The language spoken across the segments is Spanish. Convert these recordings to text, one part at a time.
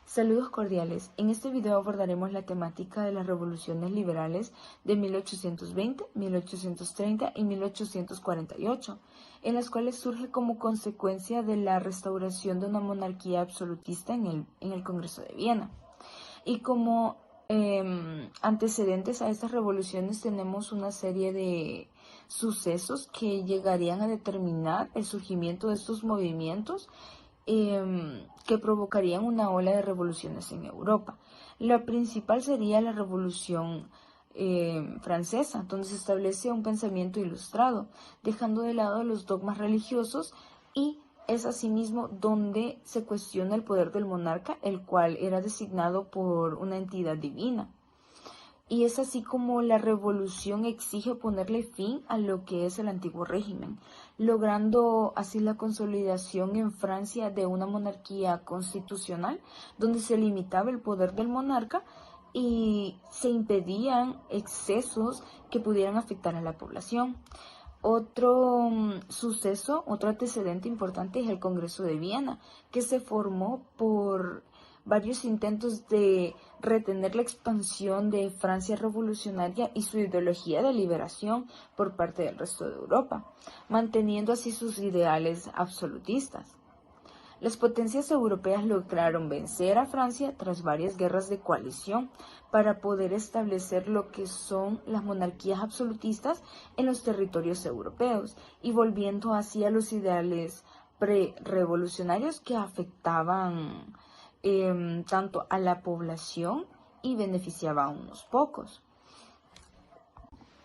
Saludos cordiales. En este video abordaremos la temática de las revoluciones liberales de 1820, 1830 y 1848, en las cuales surge como consecuencia de la restauración de una monarquía absolutista en el Congreso de Viena. Y como antecedentes a estas revoluciones tenemos una serie de sucesos que llegarían a determinar el surgimiento de estos movimientos que provocarían una ola de revoluciones en Europa. La principal sería la Revolución Francesa, donde se establece un pensamiento ilustrado, dejando de lado los dogmas religiosos, y es asimismo donde se cuestiona el poder del monarca, el cual era designado por una entidad divina. Y es así como la revolución exige ponerle fin a lo que es el antiguo régimen, logrando así la consolidación en Francia de una monarquía constitucional donde se limitaba el poder del monarca y se impedían excesos que pudieran afectar a la población. Otro suceso, otro antecedente importante es el Congreso de Viena, que se formó por varios intentos de retener la expansión de Francia revolucionaria y su ideología de liberación por parte del resto de Europa, manteniendo así sus ideales absolutistas. Las potencias europeas lograron vencer a Francia tras varias guerras de coalición para poder establecer lo que son las monarquías absolutistas en los territorios europeos y volviendo así a los ideales pre-revolucionarios que afectaban tanto a la población y beneficiaba a unos pocos.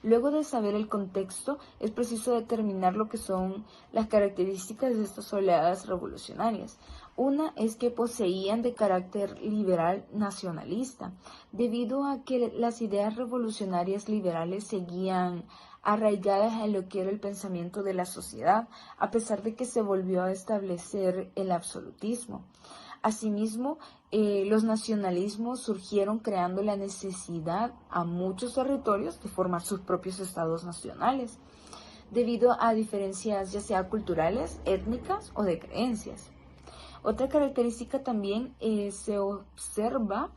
Luego de saber el contexto, es preciso determinar lo que son las características de estas oleadas revolucionarias. Una es que poseían de carácter liberal nacionalista, debido a que las ideas revolucionarias liberales seguían arraigadas en lo que era el pensamiento de la sociedad, a pesar de que se volvió a establecer el absolutismo. Asimismo, los nacionalismos surgieron creando la necesidad a muchos territorios de formar sus propios estados nacionales, debido a diferencias ya sea culturales, étnicas o de creencias. Otra característica también se observa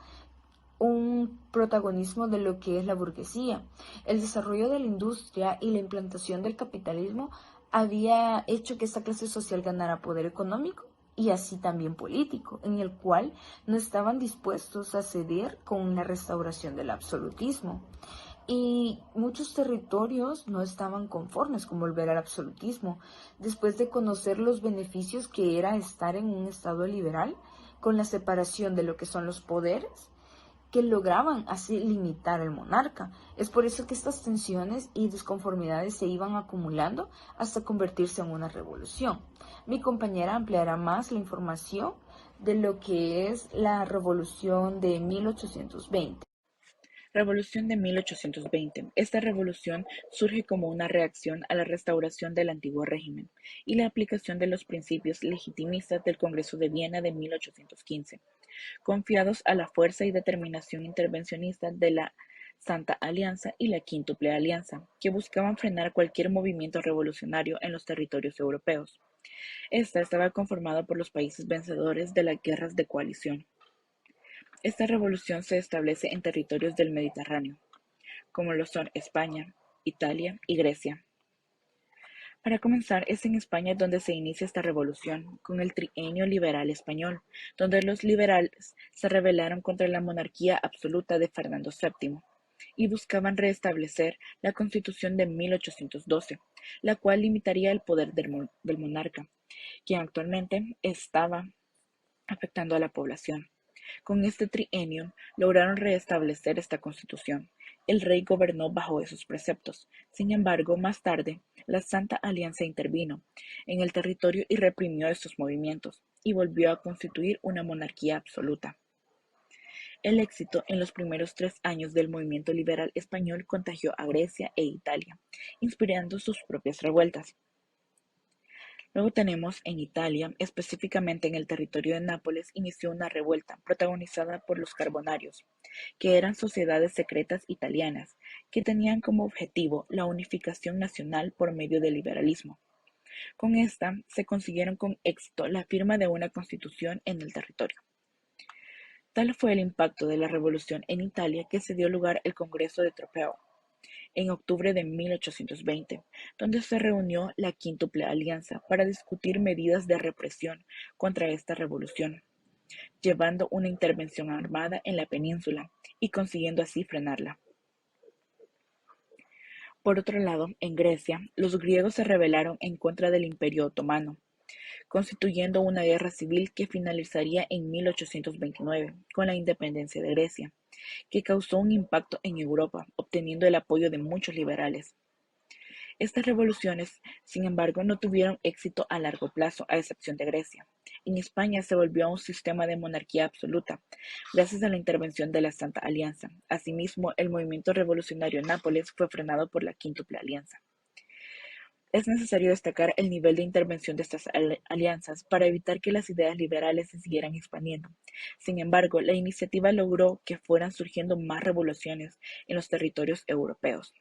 un protagonismo de lo que es la burguesía. El desarrollo de la industria y la implantación del capitalismo había hecho que esta clase social ganara poder económico y así también político, en el cual no estaban dispuestos a ceder con la restauración del absolutismo. Y muchos territorios no estaban conformes con volver al absolutismo, después de conocer los beneficios que era estar en un estado liberal, con la separación de lo que son los poderes, que lograban así limitar al monarca. Es por eso que estas tensiones y desconformidades se iban acumulando hasta convertirse en una revolución. Mi compañera ampliará más la información de lo que es la revolución de 1820. Revolución de 1820. Esta revolución surge como una reacción a la restauración del antiguo régimen y la aplicación de los principios legitimistas del Congreso de Viena de 1815, confiados a la fuerza y determinación intervencionista de la Santa Alianza y la Quíntuple Alianza, que buscaban frenar cualquier movimiento revolucionario en los territorios europeos. Esta estaba conformada por los países vencedores de las guerras de coalición. Esta revolución se establece en territorios del Mediterráneo, como lo son España, Italia y Grecia. Para comenzar, es en España donde se inicia esta revolución, con el Trienio Liberal Español, donde los liberales se rebelaron contra la monarquía absoluta de Fernando VII y buscaban restablecer la Constitución de 1812, la cual limitaría el poder del monarca, quien actualmente estaba afectando a la población. Con este trienio lograron restablecer esta constitución. El rey gobernó bajo esos preceptos. Sin embargo, más tarde, la Santa Alianza intervino en el territorio y reprimió estos movimientos, y volvió a constituir una monarquía absoluta. El éxito en los primeros 3 años del movimiento liberal español contagió a Grecia e Italia, inspirando sus propias revueltas. Luego tenemos en Italia, específicamente en el territorio de Nápoles, inició una revuelta protagonizada por los Carbonarios, que eran sociedades secretas italianas que tenían como objetivo la unificación nacional por medio del liberalismo. Con esta se consiguieron con éxito la firma de una constitución en el territorio. Tal fue el impacto de la revolución en Italia que se dio lugar el Congreso de Trofeo en octubre de 1820, donde se reunió la Quíntuple Alianza para discutir medidas de represión contra esta revolución, llevando una intervención armada en la península y consiguiendo así frenarla. Por otro lado, en Grecia, los griegos se rebelaron en contra del Imperio Otomano, constituyendo una guerra civil que finalizaría en 1829 con la independencia de Grecia, que causó un impacto en Europa, obteniendo el apoyo de muchos liberales. Estas revoluciones, sin embargo, no tuvieron éxito a largo plazo, a excepción de Grecia. En España se volvió a un sistema de monarquía absoluta, gracias a la intervención de la Santa Alianza. Asimismo, el movimiento revolucionario en Nápoles fue frenado por la Quíntuple Alianza. Es necesario destacar el nivel de intervención de estas alianzas para evitar que las ideas liberales se siguieran expandiendo. Sin embargo, la iniciativa logró que fueran surgiendo más revoluciones en los territorios europeos.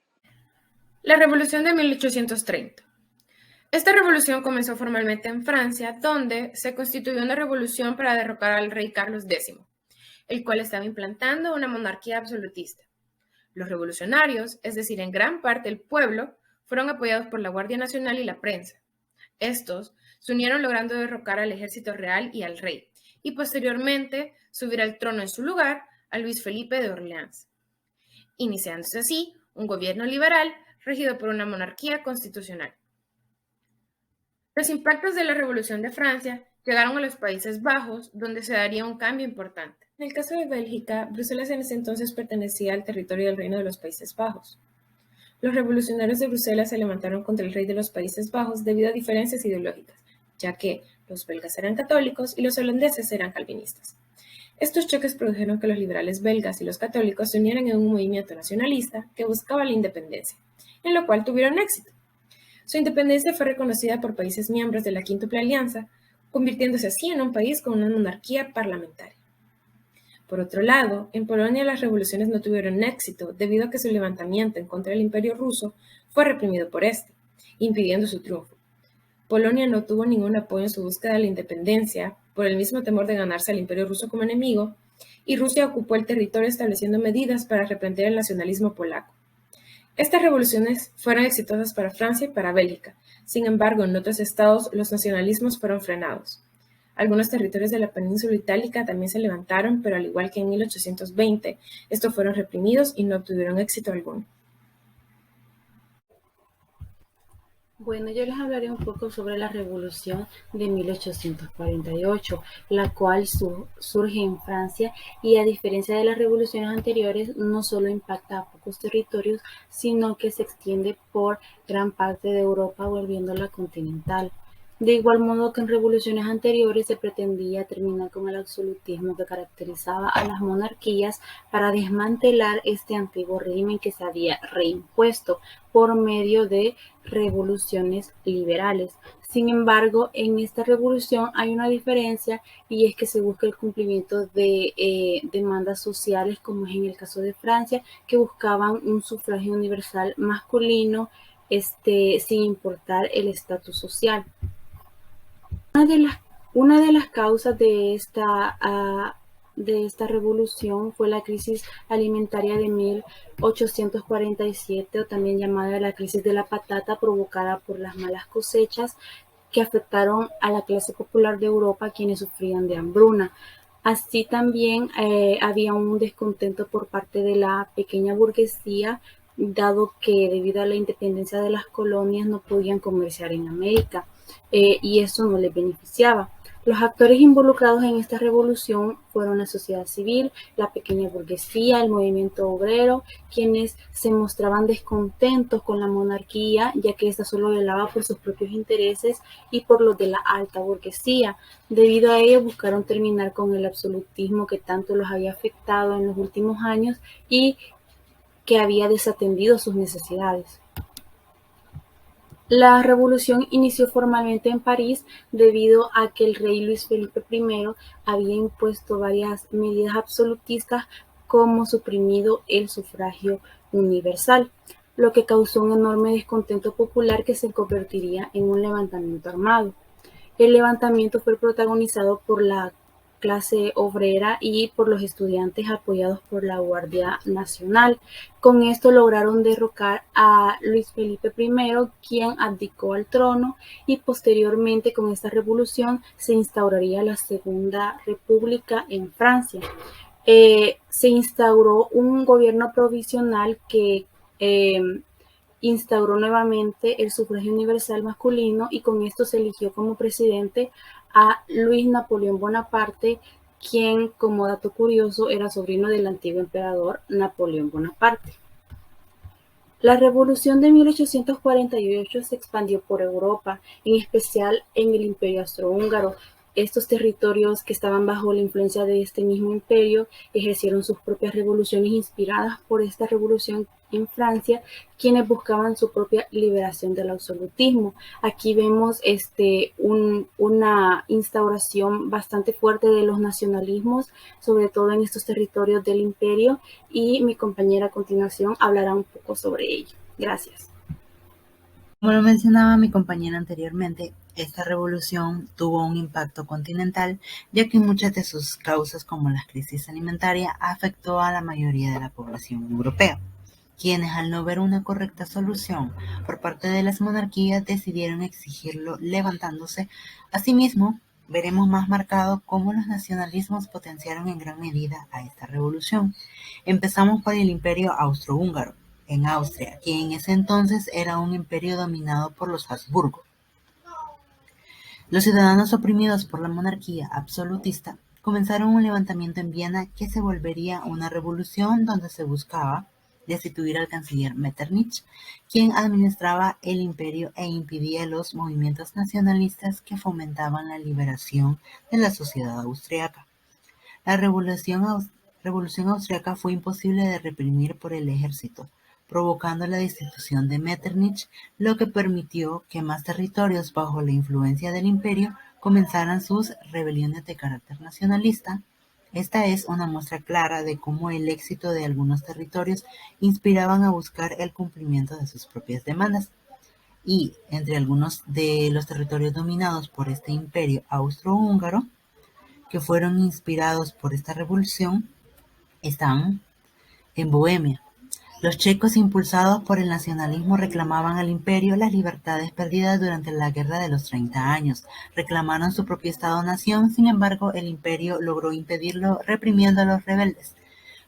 La Revolución de 1830. Esta revolución comenzó formalmente en Francia, donde se constituyó una revolución para derrocar al rey Carlos X, el cual estaba implantando una monarquía absolutista. Los revolucionarios, es decir, en gran parte el pueblo, fueron apoyados por la Guardia Nacional y la prensa. Estos se unieron logrando derrocar al ejército real y al rey, y posteriormente subir al trono en su lugar a Luis Felipe de Orleans, iniciándose así un gobierno liberal regido por una monarquía constitucional. Los impactos de la Revolución de Francia llegaron a los Países Bajos, donde se daría un cambio importante. En el caso de Bélgica, Bruselas en ese entonces pertenecía al territorio del Reino de los Países Bajos. Los revolucionarios de Bruselas se levantaron contra el rey de los Países Bajos debido a diferencias ideológicas, ya que los belgas eran católicos y los holandeses eran calvinistas. Estos choques produjeron que los liberales belgas y los católicos se unieran en un movimiento nacionalista que buscaba la independencia, en lo cual tuvieron éxito. Su independencia fue reconocida por países miembros de la Quíntuple Alianza, convirtiéndose así en un país con una monarquía parlamentaria. Por otro lado, en Polonia las revoluciones no tuvieron éxito debido a que su levantamiento en contra del Imperio ruso fue reprimido por este, impidiendo su triunfo. Polonia no tuvo ningún apoyo en su búsqueda de la independencia por el mismo temor de ganarse al Imperio ruso como enemigo, y Rusia ocupó el territorio estableciendo medidas para reprender el nacionalismo polaco. Estas revoluciones fueron exitosas para Francia y para Bélgica. Sin embargo, en otros estados los nacionalismos fueron frenados. Algunos territorios de la península itálica también se levantaron, pero al igual que en 1820, estos fueron reprimidos y no obtuvieron éxito alguno. Bueno, yo les hablaré un poco sobre la Revolución de 1848, la cual surge en Francia y a diferencia de las revoluciones anteriores, no solo impacta a pocos territorios, sino que se extiende por gran parte de Europa, volviéndola continental. De igual modo que en revoluciones anteriores se pretendía terminar con el absolutismo que caracterizaba a las monarquías para desmantelar este antiguo régimen que se había reimpuesto por medio de revoluciones liberales. Sin embargo, en esta revolución hay una diferencia y es que se busca el cumplimiento de demandas sociales, como es en el caso de Francia, que buscaban un sufragio universal masculino sin importar el estatus social. Una de las causas de esta revolución fue la crisis alimentaria de 1847, o también llamada la crisis de la patata, provocada por las malas cosechas que afectaron a la clase popular de Europa, quienes sufrían de hambruna. Así también había un descontento por parte de la pequeña burguesía, dado que debido a la independencia de las colonias no podían comerciar en América. Y eso no les beneficiaba. Los actores involucrados en esta revolución fueron la sociedad civil, la pequeña burguesía, el movimiento obrero, quienes se mostraban descontentos con la monarquía, ya que ésta solo velaba por sus propios intereses y por los de la alta burguesía. Debido a ello, buscaron terminar con el absolutismo que tanto los había afectado en los últimos años y que había desatendido sus necesidades. La revolución inició formalmente en París debido a que el rey Luis Felipe I había impuesto varias medidas absolutistas, como suprimido el sufragio universal, lo que causó un enorme descontento popular que se convertiría en un levantamiento armado. El levantamiento fue protagonizado por la clase obrera y por los estudiantes apoyados por la Guardia Nacional. Con esto lograron derrocar a Luis Felipe I, quien abdicó al trono, y posteriormente con esta revolución se instauraría la Segunda República en Francia. Se instauró un gobierno provisional que instauró nuevamente el sufragio universal masculino, y con esto se eligió como presidente a Luis Napoleón Bonaparte, quien, como dato curioso, era sobrino del antiguo emperador Napoleón Bonaparte. La Revolución de 1848 se expandió por Europa, en especial en el Imperio Austrohúngaro. Estos territorios que estaban bajo la influencia de este mismo imperio ejercieron sus propias revoluciones inspiradas por esta revolución en Francia, quienes buscaban su propia liberación del absolutismo. Aquí vemos una instauración bastante fuerte de los nacionalismos, sobre todo en estos territorios del imperio, y mi compañera a continuación hablará un poco sobre ello. Gracias. Como lo mencionaba mi compañera anteriormente, esta revolución tuvo un impacto continental, ya que muchas de sus causas, como la crisis alimentaria, afectó a la mayoría de la población europea, quienes, al no ver una correcta solución por parte de las monarquías, decidieron exigirlo levantándose. Asimismo, veremos más marcado cómo los nacionalismos potenciaron en gran medida a esta revolución. Empezamos por el Imperio Austrohúngaro, en Austria, que en ese entonces era un imperio dominado por los Habsburgo. Los ciudadanos oprimidos por la monarquía absolutista comenzaron un levantamiento en Viena que se volvería una revolución, donde se buscaba destituir al canciller Metternich, quien administraba el imperio e impidía los movimientos nacionalistas que fomentaban la liberación de la sociedad austriaca. La revolución austriaca fue imposible de reprimir por el ejército, provocando la destitución de Metternich, lo que permitió que más territorios bajo la influencia del imperio comenzaran sus rebeliones de carácter nacionalista. Esta es una muestra clara de cómo el éxito de algunos territorios inspiraban a buscar el cumplimiento de sus propias demandas. Y entre algunos de los territorios dominados por este imperio austrohúngaro, que fueron inspirados por esta revolución, están en Bohemia. Los checos, impulsados por el nacionalismo, reclamaban al imperio las libertades perdidas durante la Guerra de los 30 años. Reclamaron su propio Estado-nación, sin embargo, el imperio logró impedirlo, reprimiendo a los rebeldes.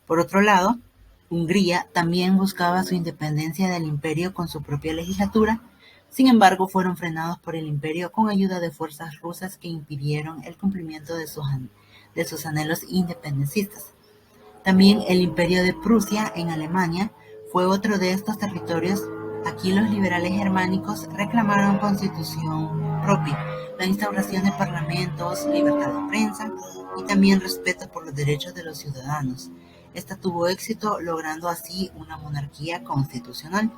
Por otro lado, Hungría también buscaba su independencia del imperio con su propia legislatura. Sin embargo, fueron frenados por el imperio con ayuda de fuerzas rusas que impidieron el cumplimiento de sus anhelos independencistas. También el Imperio de Prusia en Alemania fue otro de estos territorios. Aquí los liberales germánicos reclamaron constitución propia, la instauración de parlamentos, libertad de prensa y también respeto por los derechos de los ciudadanos. Esta tuvo éxito, logrando así una monarquía constitucional.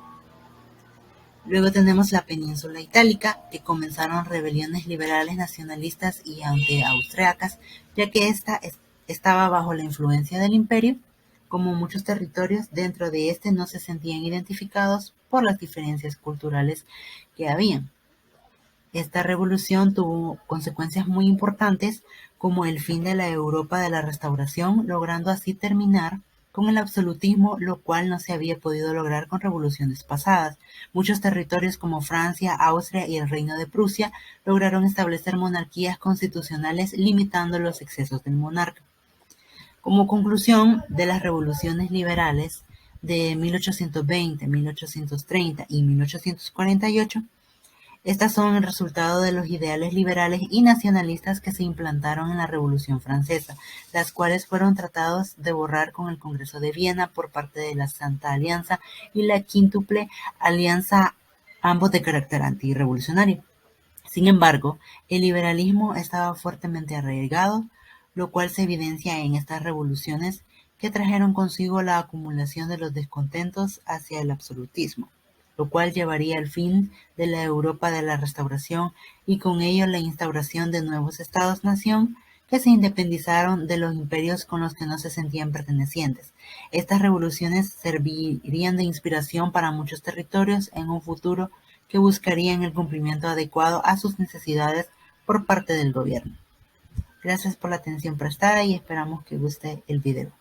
Luego tenemos la península itálica, que comenzaron rebeliones liberales nacionalistas y anti-austriacas, ya que esta estaba bajo la influencia del imperio. Como muchos territorios dentro de este, no se sentían identificados por las diferencias culturales que habían. Esta revolución tuvo consecuencias muy importantes, como el fin de la Europa de la Restauración, logrando así terminar con el absolutismo, lo cual no se había podido lograr con revoluciones pasadas. Muchos territorios como Francia, Austria y el Reino de Prusia lograron establecer monarquías constitucionales, limitando los excesos del monarca. Como conclusión de las revoluciones liberales de 1820, 1830 y 1848, estas son el resultado de los ideales liberales y nacionalistas que se implantaron en la Revolución Francesa, las cuales fueron tratados de borrar con el Congreso de Viena por parte de la Santa Alianza y la Quíntuple Alianza, ambos de carácter antirrevolucionario. Sin embargo, el liberalismo estaba fuertemente arraigado, lo cual se evidencia en estas revoluciones, que trajeron consigo la acumulación de los descontentos hacia el absolutismo, lo cual llevaría al fin de la Europa de la Restauración y con ello la instauración de nuevos estados-nación que se independizaron de los imperios con los que no se sentían pertenecientes. Estas revoluciones servirían de inspiración para muchos territorios en un futuro que buscarían el cumplimiento adecuado a sus necesidades por parte del gobierno. Gracias por la atención prestada y esperamos que guste el video.